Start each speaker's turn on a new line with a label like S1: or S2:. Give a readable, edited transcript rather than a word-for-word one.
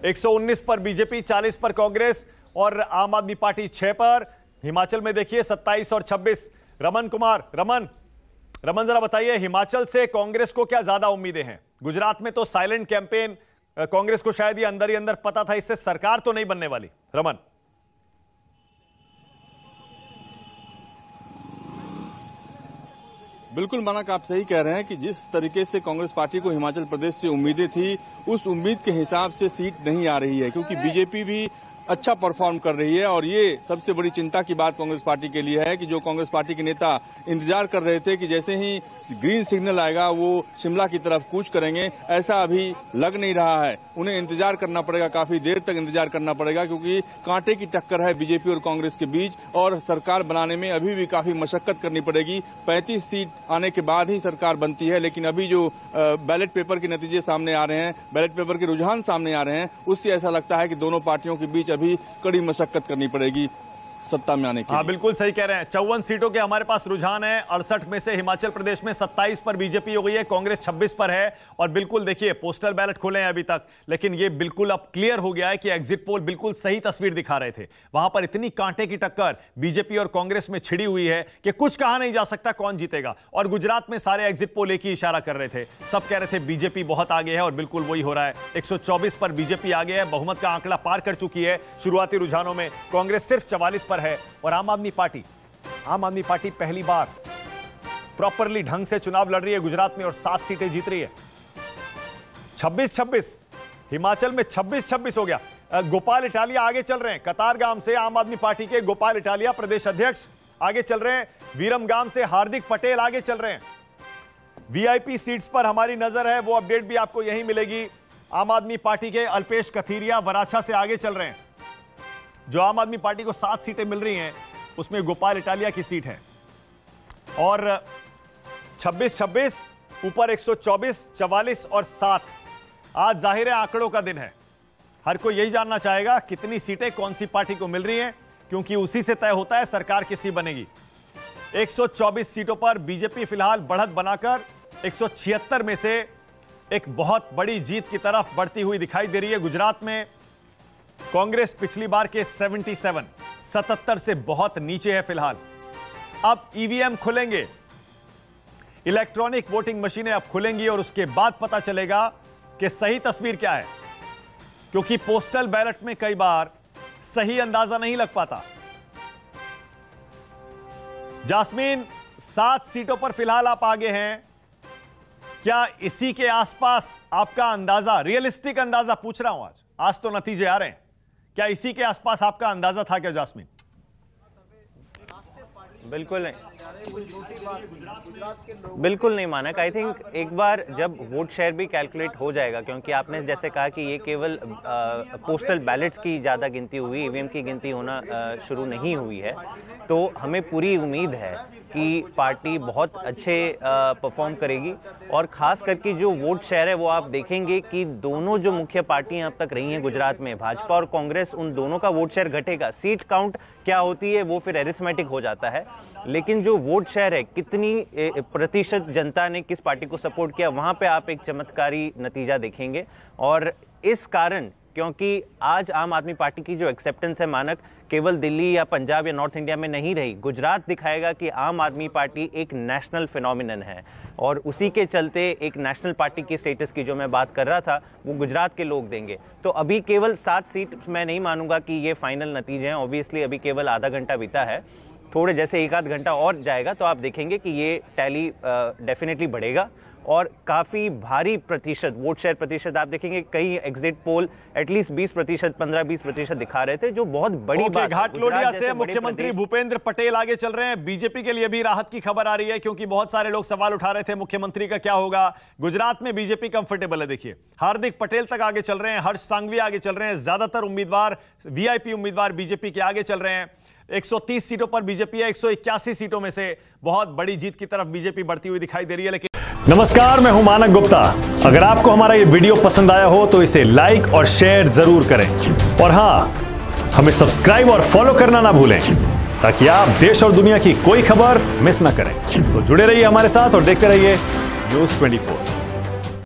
S1: 119 पर बीजेपी, 40 पर कांग्रेस और आम आदमी पार्टी 6 पर। हिमाचल में देखिए 27 और 26। रमन कुमार, रमन जरा बताइए, हिमाचल से कांग्रेस को क्या ज्यादा उम्मीदें हैं? गुजरात में तो साइलेंट कैंपेन, कांग्रेस को शायद ये अंदर ही अंदर पता था इससे सरकार तो नहीं बनने वाली। रमन।
S2: बिल्कुल मानक, आप सही कह रहे हैं कि जिस तरीके से कांग्रेस पार्टी को हिमाचल प्रदेश से उम्मीदें थी, उस उम्मीद के हिसाब से सीट नहीं आ रही है, क्योंकि बीजेपी भी अच्छा परफॉर्म कर रही है। और ये सबसे बड़ी चिंता की बात कांग्रेस पार्टी के लिए है कि जो कांग्रेस पार्टी के नेता इंतजार कर रहे थे कि जैसे ही ग्रीन सिग्नल आएगा वो शिमला की तरफ कूच करेंगे, ऐसा अभी लग नहीं रहा है। उन्हें इंतजार करना पड़ेगा, काफी देर तक इंतजार करना पड़ेगा, क्योंकि कांटे की टक्कर है बीजेपी और कांग्रेस के बीच और सरकार बनाने में अभी भी काफी मशक्कत करनी पड़ेगी। 35 सीट आने के बाद ही सरकार बनती है, लेकिन अभी जो बैलेट पेपर के नतीजे सामने आ रहे हैं, बैलेट पेपर के रुझान सामने आ रहे हैं, उससे ऐसा लगता है कि दोनों पार्टियों के बीच अभी कड़ी मशक्कत करनी पड़ेगी सत्ता में आने के लिए।
S1: हाँ, बिल्कुल सही कह रहे हैं। 54 सीटों के हमारे पास रुझान है। 68 में से हिमाचल प्रदेश में 27 पर बीजेपी हो गई है, कांग्रेस 26 पर है। और बिल्कुल देखिए, पोस्टल बैलेट खोले हैं अभी तक, लेकिन ये बिल्कुल अब क्लियर हो गया है कि एग्जिट पोल बिल्कुल सही तस्वीर दिखा रहे थे। वहां पर इतनी कांटे की टक्कर बीजेपी और कांग्रेस में छिड़ी हुई है कि कुछ कहा नहीं जा सकता कौन जीतेगा। और गुजरात में सारे एग्जिट पोल एक ही इशारा कर रहे थे, सब कह रहे थे बीजेपी बहुत आगे है, और बिल्कुल वही हो रहा है। 124 पर बीजेपी आगे है, बहुमत का आंकड़ा पार कर चुकी है शुरुआती रुझानों में। कांग्रेस सिर्फ 44 पर है और आम आदमी पार्टी पहली बार प्रॉपरली ढंग से चुनाव लड़ रही है गुजरात में और 7 सीटें जीत रही है। 26-26 हिमाचल में 26-26 हो गया। गोपाल इटालिया आगे चल रहे हैं, कतारगाम से आम आदमी पार्टी के गोपाल इटालिया प्रदेश अध्यक्ष आगे चल रहे हैं। विरमगाम से हार्दिक पटेल आगे चल रहे हैं। वीआईपी सीट्स पर हमारी नजर है, वो अपडेट भी आपको यहीं मिलेगी। आम आदमी पार्टी के अल्पेश कथीरिया वराछा से आगे चल रहे हैं। जो आम आदमी पार्टी को 7 सीटें मिल रही हैं, उसमें गोपाल इटालिया की सीट है। और 26-26 ऊपर 124, 44 और 7। आज जाहिर है आंकड़ों का दिन है। हर कोई यही जानना चाहेगा कितनी सीटें कौन सी पार्टी को मिल रही हैं, क्योंकि उसी से तय होता है सरकार किसी बनेगी। 124 सीटों पर बीजेपी फिलहाल बढ़त बनाकर 176 में से एक बहुत बड़ी जीत की तरफ बढ़ती हुई दिखाई दे रही है। गुजरात में कांग्रेस पिछली बार के 77 से बहुत नीचे है फिलहाल। अब ईवीएम खुलेंगे, इलेक्ट्रॉनिक वोटिंग मशीनें अब खुलेंगी और उसके बाद पता चलेगा कि सही तस्वीर क्या है, क्योंकि पोस्टल बैलेट में कई बार सही अंदाजा नहीं लग पाता। जास्मीन, 7 सीटों पर फिलहाल आप आगे हैं। क्या इसी के आसपास आपका अंदाजा, रियलिस्टिक अंदाजा पूछ रहा हूं, आज तो नतीजे आ रहे हैं, क्या इसी के आसपास आपका अंदाजा था क्या जास्मीन?
S3: बिल्कुल नहीं मानक। आई थिंक एक बार जब वोट शेयर भी कैलकुलेट हो जाएगा, क्योंकि आपने जैसे कहा कि ये केवल पोस्टल बैलेट्स की ज़्यादा गिनती हुई, ईवीएम की गिनती होना शुरू नहीं हुई है, तो हमें पूरी उम्मीद है कि पार्टी बहुत अच्छे परफॉर्म करेगी। और खास करके जो वोट शेयर है वो आप देखेंगे कि दोनों जो मुख्य पार्टियां अब तक रही हैं गुजरात में, भाजपा और कांग्रेस, उन दोनों का वोट शेयर घटेगा। सीट काउंट क्या होती है वो फिर एरिथमेटिक हो जाता है, लेकिन जो वोट शेयर है, कितनी प्रतिशत जनता ने किस पार्टी को सपोर्ट किया, वहां पे आप एक चमत्कारी नतीजा देखेंगे। और इस कारण, क्योंकि आज आम आदमी पार्टी की जो एक्सेप्टेंस है मानक, केवल दिल्ली या पंजाब या नॉर्थ इंडिया में नहीं रही, गुजरात दिखाएगा कि आम आदमी पार्टी एक नेशनल फिनोमिनन है। और उसी के चलते एक नेशनल पार्टी की स्टेटस की जो मैं बात कर रहा था, वो गुजरात के लोग देंगे। तो अभी केवल 7 सीट मैं नहीं मानूंगा कि ये फाइनल नतीजे हैं। ऑब्वियसली अभी केवल आधा घंटा बीता है, थोड़े जैसे 1 आध घंटा और जाएगा तो आप देखेंगे कि ये टैली डेफिनेटली बढ़ेगा और काफी भारी प्रतिशत वोट शेयर प्रतिशत आप देखेंगे। कई एग्जिट पोल एटलीस्ट 20%, 15-20% दिखा रहे थे, जो बहुत बड़ी बात है।
S1: घाटलोडिया से मुख्यमंत्री भूपेंद्र पटेल आगे चल रहे हैं। बीजेपी के लिए भी राहत की खबर आ रही है, क्योंकि बहुत सारे लोग सवाल उठा रहे थे मुख्यमंत्री का क्या होगा। गुजरात में बीजेपी कंफर्टेबल है। देखिए, हार्दिक पटेल तक आगे चल रहे हैं, हर्ष सांघवी आगे चल रहे हैं, ज्यादातर उम्मीदवार वीआईपी उम्मीदवार बीजेपी के आगे चल रहे हैं। 130 सीटों पर बीजेपी है, 181 सीटों में से बहुत बड़ी जीत की तरफ बीजेपी बढ़ती हुई दिखाई दे रही है। लेकिन नमस्कार, मैं हूं मानक गुप्ता। अगर आपको हमारा ये वीडियो पसंद आया हो तो इसे लाइक और शेयर जरूर करें, और हां, हमें सब्सक्राइब और फॉलो करना ना भूलें, ताकि आप देश और दुनिया की कोई खबर मिस ना करें। तो जुड़े रहिए हमारे साथ और देखते रहिए News 24।